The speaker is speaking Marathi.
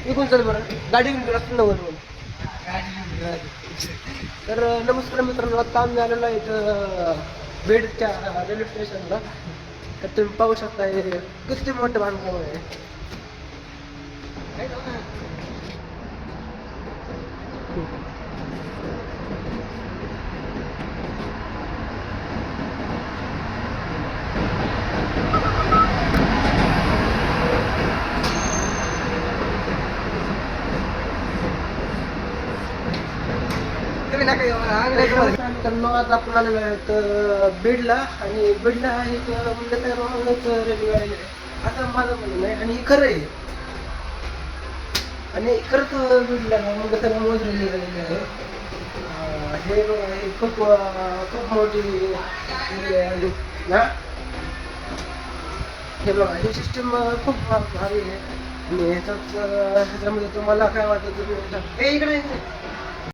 इकडून चल बरं, गाडी घेऊन गेला असतं वर. तर नमस्कार मित्रांनो, आता आम्ही आलेलो आहे इथं बीडच्या रेल्वे स्टेशनला. तर तुम्ही पाहू शकता हे किती मोठं बांधकाम आहे. तर आज आपण आलेलो आहे तर बीडला, आणि बीडला एक म्हणजे तर रोजच रेल्वे आहे असं माझं म्हणणं आहे, आणि हे खरं आहे. आणि खरंच बीडला मग तर रोज रेल्वे झालेली आहे. हे बघा, हे खूप खूप मोठी रेल्वे आहे ना. हे बघा, ही सिस्टीम खूप भारी आहे. आणि ह्याच्यामध्ये तुम्हाला काय वाटतं तुम्ही इकडे